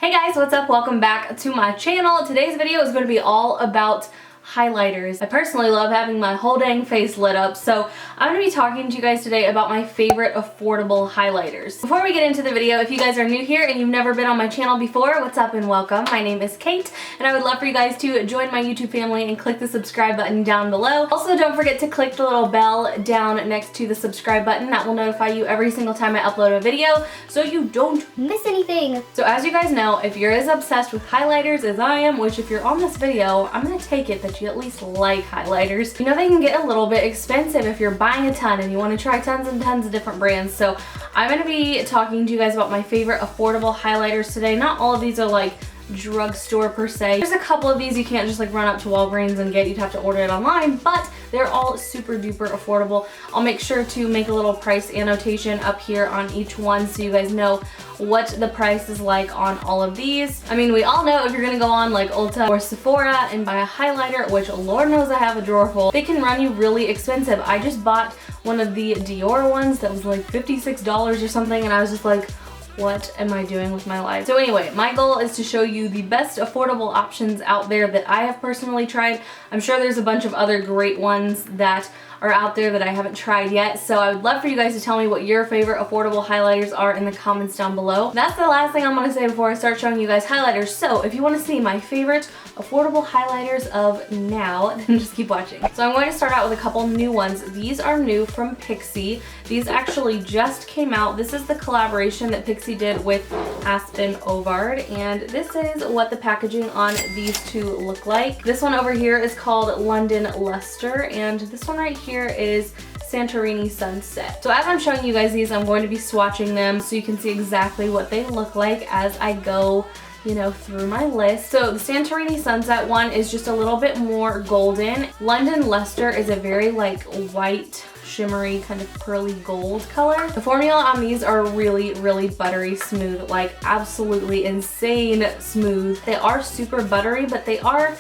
Hey guys, what's up? Welcome back to my channel. Today's video is going to be all about highlighters. I personally love having my whole dang face lit up, so I'm going to be talking to you guys today about my favorite affordable highlighters. Before we get into the video, if you guys are new here and you've never been on my channel before, what's up and welcome. My name is Kate, and I would love for you guys to join my YouTube family and click the subscribe button down below. Also, don't forget to click the little bell down next to the subscribe button. That will notify you every single time I upload a video so you don't miss anything. So as you guys know, if you're as obsessed with highlighters as I am, which if you're on this video, I'm going to take it that you at least like highlighters. You know they can get a little bit expensive if you're buying a ton and you want to try tons and tons of different brands. So I'm going to be talking to you guys about my favorite affordable highlighters today. Not all of these are like drugstore per se. There's a couple of these you can't just like run up to Walgreens and get. You'd have to order it online, but they're all super duper affordable. I'll make sure to make a little price annotation up here on each one so you guys know what the price is like on all of these. I mean, we all know if you're gonna go on like Ulta or Sephora and buy a highlighter, which Lord knows I have a drawer full, they can run you really expensive. I just bought one of the Dior ones that was like $56 or something, and I was just like, what am I doing with my life? So anyway, my goal is to show you the best affordable options out there that I have personally tried. I'm sure there's a bunch of other great ones that are out there that I haven't tried yet, so I would love for you guys to tell me what your favorite affordable highlighters are in the comments down below. That's the last thing I'm going to say before I start showing you guys highlighters. So if you want to see my favorite affordable highlighters of now, then just keep watching. So I'm going to start out with a couple new ones. These are new from Pixi. These actually just came out. This is the collaboration that Pixi did with Aspen Ovard, and this is what the packaging on these two look like. This one over here is called London Luster, and this one right here is Santorini Sunset. So as I'm showing you guys these, I'm going to be swatching them so you can see exactly what they look like as I go, you know, through my list. So the Santorini Sunset one is just a little bit more golden. London Luster is a very like white, shimmery, kind of pearly gold color. The formula on these are really, really buttery smooth, like absolutely insane smooth. They are super buttery, but they are,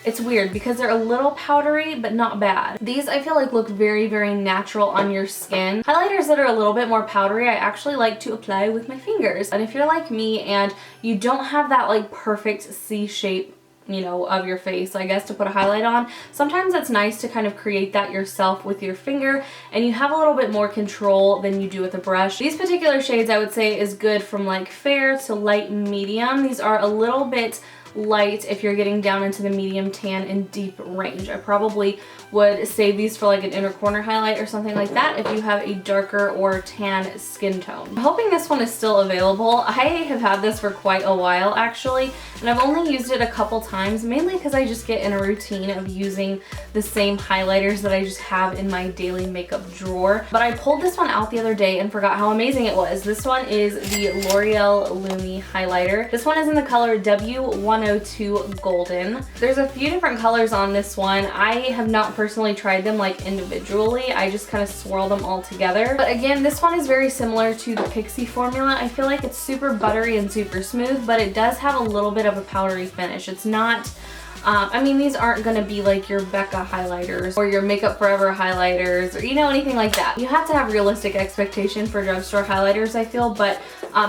it's weird because they're a little powdery, but not bad. These I feel like look very, very natural on your skin. Highlighters that are a little bit more powdery, I actually like to apply with my fingers. And if you're like me and you don't have that like perfect C shape, you know, of your face, I guess, to put a highlight on, sometimes it's nice to kind of create that yourself with your finger, and you have a little bit more control than you do with a brush. These particular shades I would say is good from like fair to light medium. These are a little bit light if you're getting down into the medium tan and deep range. I probably would save these for like an inner corner highlight or something like that if you have a darker or tan skin tone. I'm hoping this one is still available. I have had this for quite a while actually, and I've only used it a couple times, mainly because I just get in a routine of using the same highlighters that I just have in my daily makeup drawer. But I pulled this one out the other day and forgot how amazing it was. This one is the L'Oreal Lumi highlighter. This one is in the color W102 Golden. There's a few different colors on this one. I have not personally tried them like individually. I just kind of swirl them all together. But again, this one is very similar to the Pixi formula. I feel like it's super buttery and super smooth, but it does have a little bit of a powdery finish. It's not, I mean, these aren't gonna be like your Becca highlighters or your Makeup Forever highlighters or, you know, anything like that. You have to have realistic expectation for drugstore highlighters, I feel, but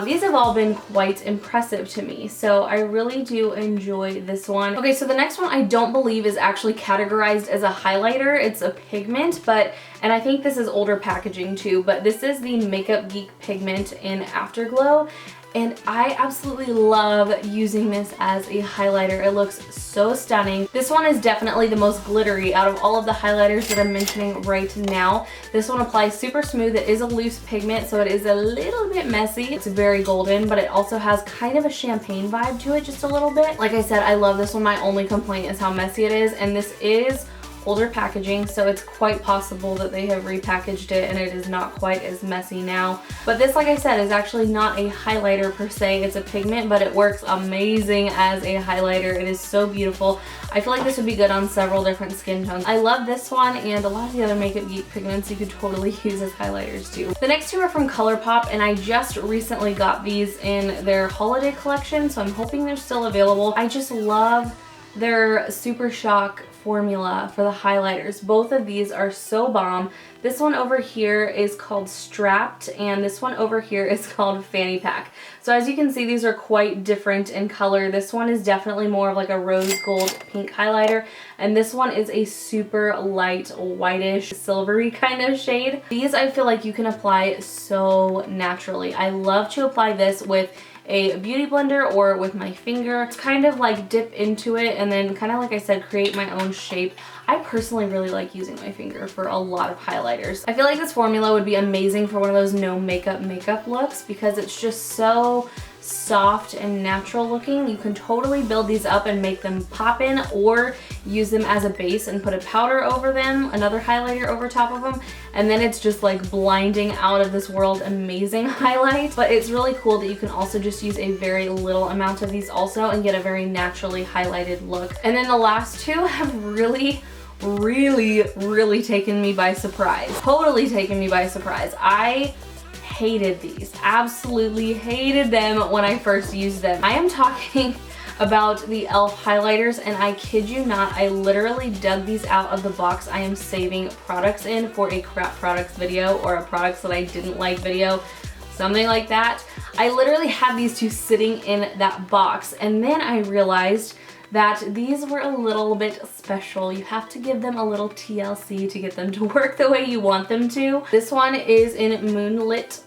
these have all been quite impressive to me, so I really do enjoy this one. Okay, so the next one I don't believe is actually categorized as a highlighter. It's a pigment, and I think this is older packaging too, but this is the Makeup Geek Pigment in Afterglow. And I absolutely love using this as a highlighter. It looks so stunning. This one is definitely the most glittery out of all of the highlighters that I'm mentioning right now. This one applies super smooth. It is a loose pigment, so it is a little bit messy. It's very golden, but it also has kind of a champagne vibe to it, just a little bit. Like I said, I love this one. My only complaint is how messy it is, and this is older packaging, so it's quite possible that they have repackaged it and it is not quite as messy now. But this, like I said, is actually not a highlighter per se. It's a pigment, but it works amazing as a highlighter. It is so beautiful. I feel like this would be good on several different skin tones. I love this one and a lot of the other Makeup Geek pigments you could totally use as highlighters too. The next two are from ColourPop, and I just recently got these in their holiday collection, so I'm hoping they're still available. I just love their Super Shock formula for the highlighters. Both of these are so bomb. This one over here is called Strapped, and this one over here is called Fanny Pack. So as you can see, these are quite different in color. This one is definitely more of like a rose gold pink highlighter, and this one is a super light whitish silvery kind of shade. These I feel like you can apply so naturally. I love to apply this with a beauty blender or with my finger. It's kind of like dip into it and then kind of like I said, create my own shape. I personally really like using my finger for a lot of highlighters. I feel like this formula would be amazing for one of those no makeup looks because it's just so soft and natural looking. You can totally build these up and make them pop in or use them as a base and put a powder over them, another highlighter over top of them, and then it's just like blinding out of this world amazing highlight. But it's really cool that you can also just use a very little amount of these also and get a very naturally highlighted look. And then the last two have really taken me by surprise. Totally taken me by surprise. I hated these. Absolutely hated them when I first used them. I am talking about the e.l.f. highlighters, and I kid you not, I literally dug these out of the box I am saving products in for a crap products video or a products that I didn't like video, something like that. I literally had these two sitting in that box, and then I realized that these were a little bit special. You have to give them a little TLC to get them to work the way you want them to. This one is in Moonlight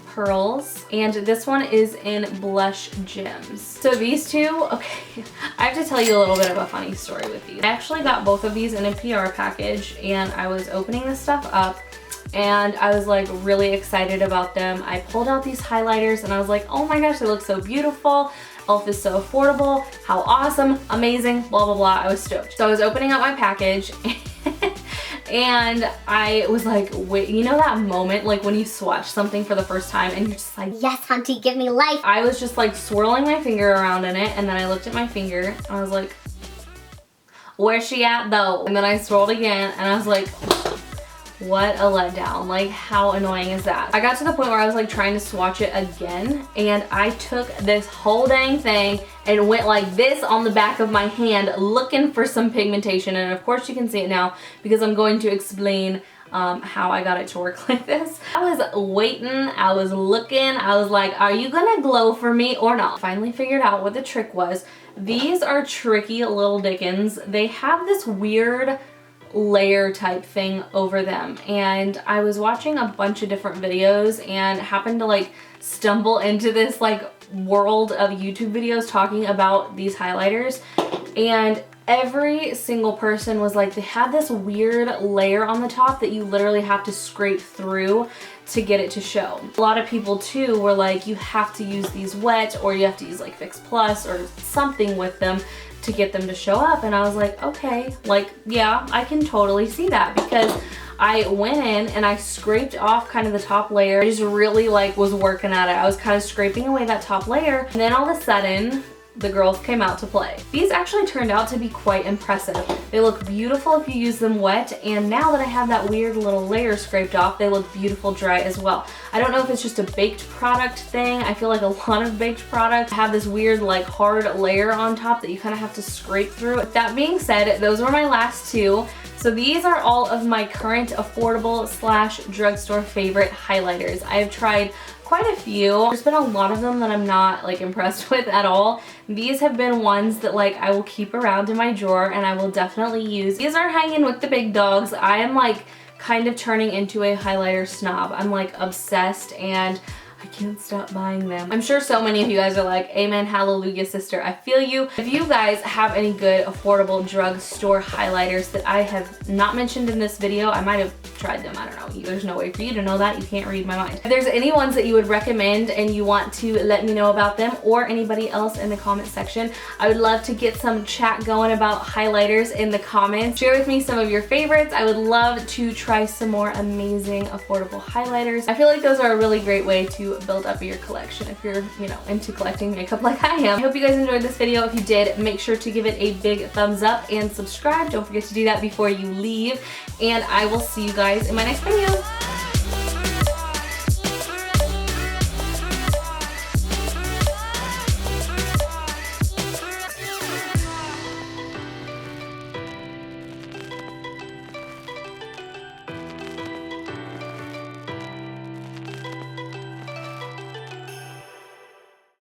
Pearls, and this one is in Blush Gems. So these two, okay, I have to tell you a little bit of a funny story with these. I actually got both of these in a PR package, and I was opening this stuff up and I was like really excited about them. I pulled out these highlighters and I was like, oh my gosh, they look so beautiful. e.l.f. is so affordable. How awesome, amazing, blah, blah, blah. I was stoked. So I was opening up my package and I was like, wait, you know that moment like when you swatch something for the first time and you're just like, yes, hunty, give me life. I was just like swirling my finger around in it, and then I looked at my finger and I was like, where's she at though? And then I swirled again and I was like, what a letdown. Like, how annoying is that? I got to the point where I was like trying to swatch it again, and I took this whole dang thing and went like this on the back of my hand looking for some pigmentation. And of course you can see it now because I'm going to explain how I got it to work like this. I was waiting, I was looking, I was like, are you gonna glow for me or not? Finally figured out what the trick was. These are tricky little dickens. They have this weird layer type thing over them, and I was watching a bunch of different videos and happened to like stumble into this like world of YouTube videos talking about these highlighters, and every single person was like, they have this weird layer on the top that you literally have to scrape through to get it to show. A lot of people too were like, you have to use these wet, or you have to use like Fix Plus or something with them to get them to show up. And I was like, okay, like, yeah, I can totally see that, because I went in and I scraped off kind of the top layer. I just really like was working at it. I was kind of scraping away that top layer, and then all of a sudden the girls came out to play. These actually turned out to be quite impressive. They look beautiful if you use them wet, and now that I have that weird little layer scraped off, they look beautiful dry as well. I don't know if it's just a baked product thing. I feel like a lot of baked products have this weird like hard layer on top that you kind of have to scrape through. With that being said, those were my last two. So these are all of my current affordable / drugstore favorite highlighters. I have tried quite a few. There's been a lot of them that I'm not like impressed with at all. These have been ones that like I will keep around in my drawer and I will definitely use. These are hanging with the big dogs. I am like kind of turning into a highlighter snob. I'm like obsessed and I can't stop buying them. I'm sure so many of you guys are like, amen, hallelujah, sister. I feel you. If you guys have any good affordable drugstore highlighters that I have not mentioned in this video, I might have tried them, I don't know. There's no way for you to know that. You can't read my mind. If there's any ones that you would recommend and you want to let me know about them, or anybody else in the comment section, I would love to get some chat going about highlighters in the comments. Share with me some of your favorites. I would love to try some more amazing affordable highlighters. I feel like those are a really great way to build up your collection if you're, you know, into collecting makeup like I am. I hope you guys enjoyed this video. If you did, make sure to give it a big thumbs up and subscribe. Don't forget to do that before you leave, and I will see you guys in my next video.